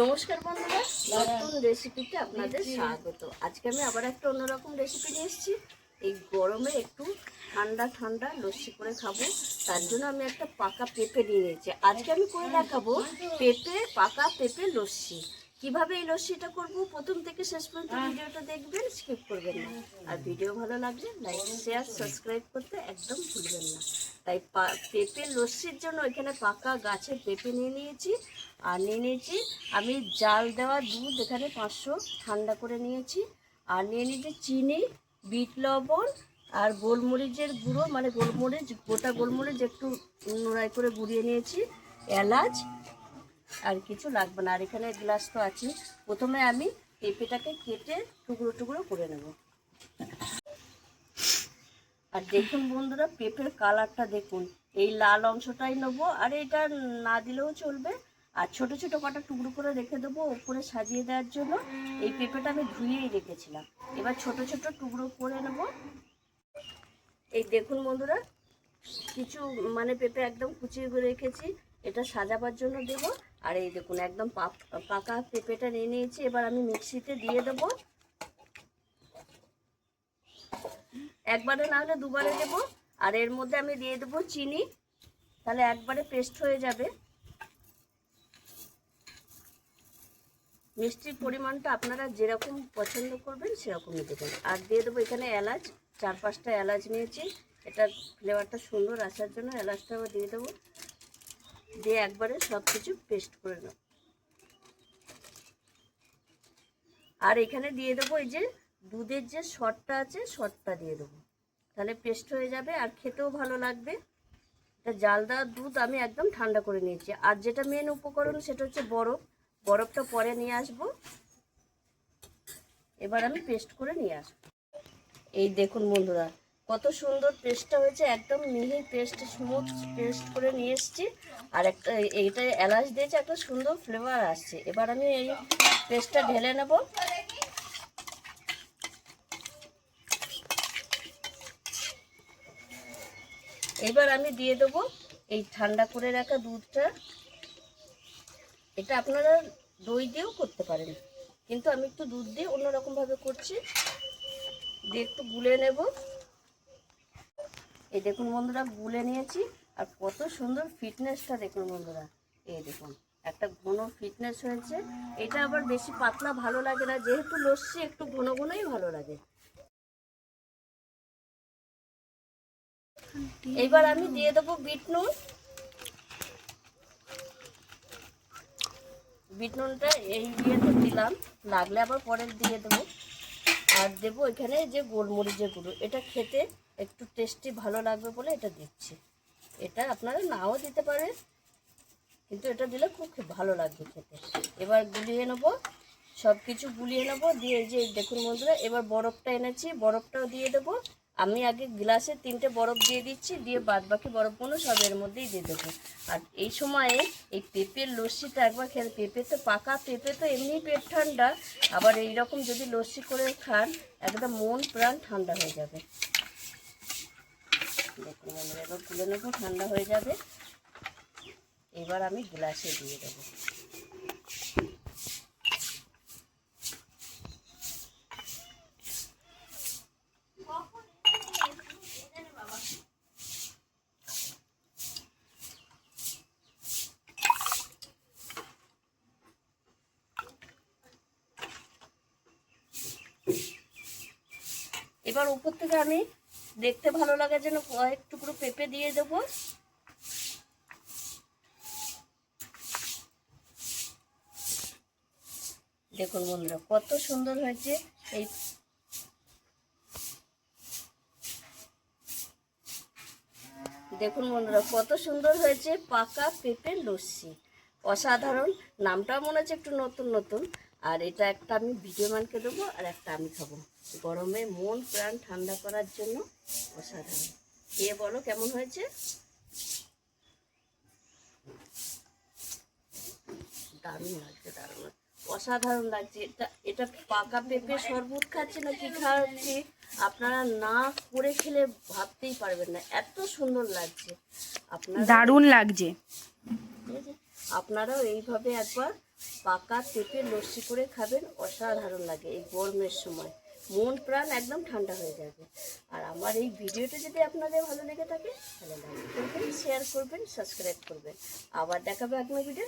নমস্কার বন্ধুরা, নতুন রেসিপিতে আপনাদের স্বাগত। আজকে আমি আবার একটা অন্যরকম রেসিপি নিয়ে এসেছি। এই গরমে একটু ঠান্ডা ঠান্ডা লস্যি করে খাবো, তার জন্য আমি একটা পাকা পেঁপে নিয়ে নিয়েছি। আজকে আমি করে দেখাবো পাকা পেঁপে লস্যি। কিভাবে এই লস্যিটা করব প্রথম থেকে শেষ পর্যন্ত ভিডিওটা দেখবেন, স্কিপ করবেন না। আর ভিডিও ভালো লাগলে লাইক শেয়ার সাবস্ক্রাইব করতে একদম ভুলবেন না। তাই পেঁপে লস্যির জন্য এখানে পাকা গাছের পেঁপে নিয়ে নিয়েছি। আর নিয়ে নিয়েছি আমি জাল দেওয়া দুধ, এখানে 500 ঠান্ডা করে নিয়েছি। আর নিয়ে নিয়েছি চিনি, বিট লবণ আর গোলমরিচের গুঁড়ো, মানে গোলমরিচ, গোটা গোলমরিচ একটু নোড়াই করে গুঁড়িয়ে নিয়েছি, এলাচ, আর কিছু লাগবে না। আর এখানে গ্লাস তো আছে। প্রথমে আমি পেঁপেটাকে কেটে টুকরো টুকরো করে নেব। আর দেখুন বন্ধুরা, পেঁপের কালারটা দেখুন, এই লাল অংশটাই নেবো, আর এটা না দিলেও চলবে। আর ছোট ছোট কটা টুকরো করে রেখে দেবো উপরে সাজিয়ে দেওয়ার জন্য। এই পেঁপেটা আমি ধুয়েই রেখেছিলাম, এবার ছোট ছোট টুকরো করে নেব। এই দেখুন বন্ধুরা, কিছু মানে পেঁপে একদম কুচিয়ে করে রেখেছি, এটা সাজাবার জন্য দেব। আর এই দেখুন একদম পাকা পেঁপেটা নিয়ে নিয়েছি, এবার আমি মিক্সিতে দিয়ে দেবো। একবারে না হলে দুবারে দেবো। আর এর মধ্যে আমি দিয়ে দেবো চিনি, তাহলে একবারে পেস্ট হয়ে যাবে। মিষ্টির পরিমাণটা আপনারা যেরকম পছন্দ করবেন সেরকমই দেবেন। আর দিয়ে দেবো এখানে এলাচ, 4-5টা এলাচ নিয়েছি, এটা ফ্লেভারটা সুন্দর আসার জন্য এলাচটাও দিয়ে দেবো। দিয়ে একবারে সব কিছু পেস্ট করে নেব। আর এখানে দিয়ে দেবো এই যে দুধের যে সরটা আছে, সরটা দিয়ে দেবো, তাহলে পেস্ট হয়ে যাবে আর খেতেও ভালো লাগবে। এটা জাল দেওয়ার দুধ আমি একদম ঠান্ডা করে নিয়েছি। আর যেটা মেন উপকরণ সেটা হচ্ছে বরফ। বরফটা পরে নিয়ে আসবো, এবার আমি পেস্ট করে নিয়ে আসবো। এই দেখুন বন্ধুরা, কত সুন্দর পেস্টটা হয়েছে, একদম মিহি পেস্ট, স্মুথ পেস্ট করে নিয়ে এসেছি। আর একটা এইটা এলাচ দিয়েছে, একটা সুন্দর ফ্লেভার আসছে। এবার আমি এই পেস্টটা ঢেলে নেব। এবার আমি দিয়ে দেবো এই ঠান্ডা করে রাখা দুধটা। এটা আপনারা দই দিয়েও করতে পারেন, কিন্তু আমি একটু দুধ দিয়ে অন্যরকমভাবে করছি। দিয়ে একটু গুলে নেব। এই দেখুন বন্ধুরা, গুলে নিয়েছি। আর কত সুন্দর ফিটনেসটা দেখুন বন্ধুরা, এই দেখুন একটা ঘন ফিটনেস হয়েছে। এটা আবার বেশি পাতলা ভালো লাগে না, যেহেতু লস্যি একটু ঘন ঘনই ভালো লাগে। এবার আমি দিয়ে দেবো বিট নুন। বিট নুনটা এই ইয়েতে দিলাম, লাগলে আবার পরে দিয়ে দেবো। আর দেবো এখানে যে গোলমরিচের গুঁড়ো, এটা খেতে একটু টেস্টি ভালো লাগবে বলে এটা দিচ্ছি। এটা আপনারা নাও দিতে পারেন, কিন্তু এটা দিলে খুব ভালো লাগবে খেতে। এবার গুলিয়ে নেবো, সব কিছু গুলিয়ে নেবো। দিয়ে যে দেখুন বন্ধুরা, এবার বরফটা এনেছি, বরফটাও দিয়ে দেবো। আমি আগে গ্লাসে 3টে বরফ দিয়ে দিচ্ছি, দিয়ে বাদ বাকি বরফগুলো সব এর মধ্যেই দিয়ে দেবো। আর এই সময়ে এই পেঁপের লস্যিটা একবার খেয়ে, পেঁপে তো পাকা পেঁপে তো এমনি পেট ঠান্ডা, আবার এইরকম যদি লস্যি করে খান একদম মন প্রাণ ঠান্ডা হয়ে যাবে। দেখুন বন্ধুরা, এবার তুলে নেবো, ঠান্ডা হয়ে যাবে। এবার আমি গ্লাসে দিয়ে দেবো। এবার উপর থেকে আমি দেখতে ভালো লাগার জন্য কয়েক টুকরো পেঁপে দিয়ে দেবো। দেখুন বন্ধুরা, কত সুন্দর হয়েছে এই দেখুন বন্ধুরা, কত সুন্দর হয়েছে পাকা পেঁপের লস্যি, অসাধারণ। নামটাও মনে হচ্ছে একটু নতুন নতুন। আর এটা একটা আমি ভিডিও ম্যানকে দেবো, আর একটা আমি খাবো। গরমে মন প্রাণ ঠান্ডা করার জন্য অসাধারণ। খেয়ে বলো কেমন হয়েছে। দারুণ লাগছে, দারুণ, অসাধারণ লাগছে। এটা এটা পাকা পেঁপে শরবত খাচ্ছি না কি খাচ্ছি, আপনারা না করে খেলে ভাবতেই পারবেন না, এত সুন্দর লাগছে। আপনারা দারুণ লাগছে। আপনারাও এইভাবে একবার পাকা পেঁপে লস্যি করে খাবেন, অসাধারণ লাগে এই গরমের সময়। মন প্রাণ একদম ঠান্ডা হয়ে যাবে। আর আমার এই ভিডিওটা যদি আপনাদের ভালো লেগে থাকে তাহলে লাইক করবেন, শেয়ার করবেন, সাবস্ক্রাইব করবেন। আবার দেখাবে আপনার ভিডিও।